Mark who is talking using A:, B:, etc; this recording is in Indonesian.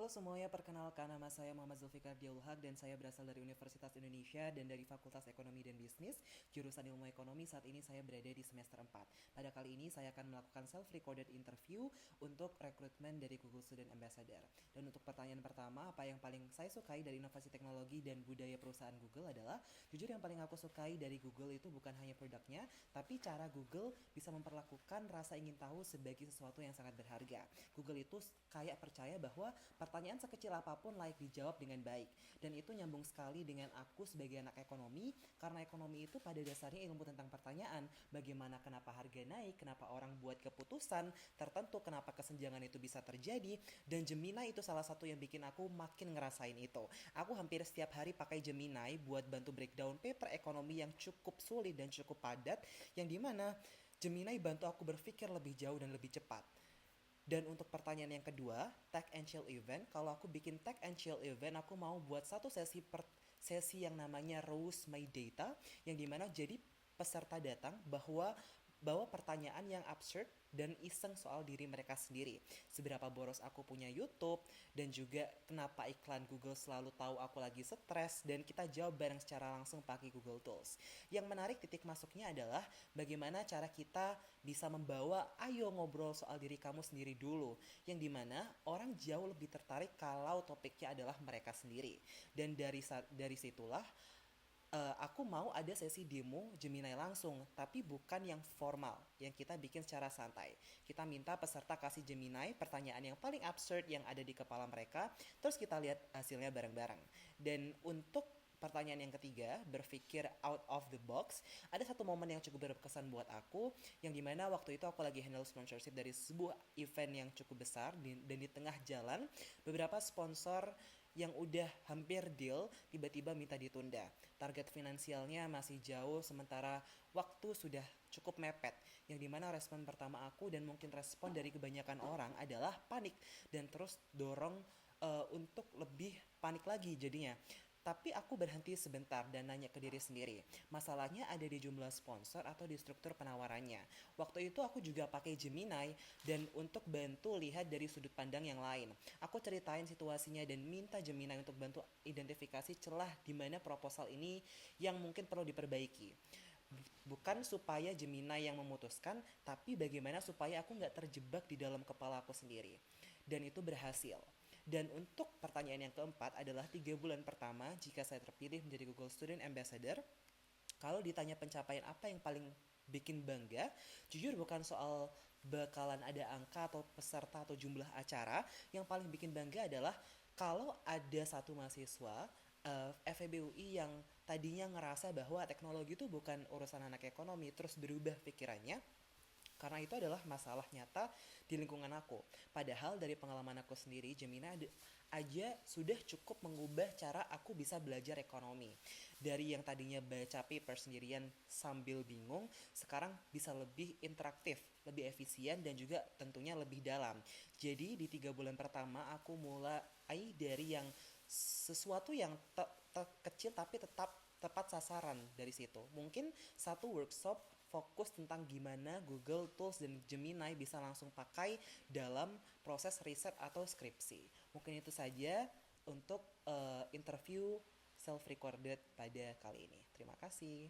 A: Halo semuanya, perkenalkan nama saya Muhammad Zulfikar Diaulhaq dan saya berasal dari Universitas Indonesia dan dari Fakultas Ekonomi dan Bisnis, jurusan Ilmu Ekonomi. Saat ini saya berada di semester 4. Pada kali ini saya akan melakukan self-recorded interview untuk rekrutmen dari Google Student Ambassador. Dan untuk pertanyaan pertama, apa yang paling saya sukai dari inovasi teknologi dan budaya perusahaan Google adalah, jujur yang paling aku sukai dari Google itu bukan hanya produknya, tapi cara Google bisa memperlakukan rasa ingin tahu sebagai sesuatu yang sangat berharga. Google itu kayak percaya bahwa pertanyaan sekecil apapun layak dijawab dengan baik. Dan itu nyambung sekali dengan aku sebagai anak ekonomi, karena ekonomi itu pada dasarnya ilmu tentang pertanyaan. Bagaimana kenapa harga naik, kenapa orang buat keputusan tertentu, kenapa kesenjangan itu bisa terjadi. Dan Gemini itu salah satu yang bikin aku makin ngerasain itu. Aku hampir setiap hari pakai Gemini buat bantu breakdown paper ekonomi yang cukup sulit dan cukup padat, yang dimana Gemini bantu aku berpikir lebih jauh dan lebih cepat. Dan untuk pertanyaan yang kedua, tag and chill event. Kalau aku bikin tag and chill event, aku mau buat satu sesi yang namanya Rose My Data, yang dimana jadi peserta datang bahwa bawa pertanyaan yang absurd dan iseng soal diri mereka sendiri. Seberapa boros aku punya YouTube, dan juga kenapa iklan Google selalu tahu aku lagi stres, dan kita jawab bareng secara langsung pakai Google Tools. Yang menarik titik masuknya adalah bagaimana cara kita bisa membawa ayo ngobrol soal diri kamu sendiri dulu, yang dimana orang jauh lebih tertarik kalau topiknya adalah mereka sendiri. Dan dari situlah aku mau ada sesi demo Gemini langsung, tapi bukan yang formal, yang kita bikin secara santai. Kita minta peserta kasih Gemini pertanyaan yang paling absurd yang ada di kepala mereka, terus kita lihat hasilnya bareng-bareng. Dan untuk pertanyaan yang ketiga, berpikir out of the box, ada satu momen yang cukup berkesan buat aku, yang dimana waktu itu aku lagi handle sponsorship dari sebuah event yang cukup besar, dan di tengah jalan beberapa sponsor yang udah hampir deal tiba-tiba minta ditunda. Target finansialnya masih jauh, sementara waktu sudah cukup mepet. Yang dimana respon pertama aku dan mungkin respon dari kebanyakan orang adalah panik dan terus dorong untuk lebih panik lagi jadinya. Tapi aku berhenti sebentar dan nanya ke diri sendiri, masalahnya ada di jumlah sponsor atau di struktur penawarannya. Waktu itu aku juga pakai Gemini dan untuk bantu lihat dari sudut pandang yang lain. Aku ceritain situasinya dan minta Gemini untuk bantu identifikasi celah di mana proposal ini yang mungkin perlu diperbaiki. Bukan supaya Gemini yang memutuskan, tapi bagaimana supaya aku nggak terjebak di dalam kepala aku sendiri. Dan itu berhasil. Dan untuk pertanyaan yang keempat adalah 3 bulan pertama jika saya terpilih menjadi Google Student Ambassador. Kalau ditanya pencapaian apa yang paling bikin bangga, jujur bukan soal bakalan ada angka atau peserta atau jumlah acara. Yang paling bikin bangga adalah kalau ada satu mahasiswa FEB UI yang tadinya ngerasa bahwa teknologi itu bukan urusan anak ekonomi, terus berubah pikirannya karena itu adalah masalah nyata di lingkungan aku. Padahal dari pengalaman aku sendiri, Gemini aja sudah cukup mengubah cara aku bisa belajar ekonomi. Dari yang tadinya baca paper sendirian sambil bingung, sekarang bisa lebih interaktif, lebih efisien, dan juga tentunya lebih dalam. Jadi di 3 bulan pertama aku mulai dari yang sesuatu yang kecil tapi tetap tepat sasaran dari situ. Mungkin satu workshop fokus tentang gimana Google Tools dan Gemini bisa langsung pakai dalam proses riset atau skripsi. Mungkin itu saja untuk interview self-recorded pada kali ini. Terima kasih.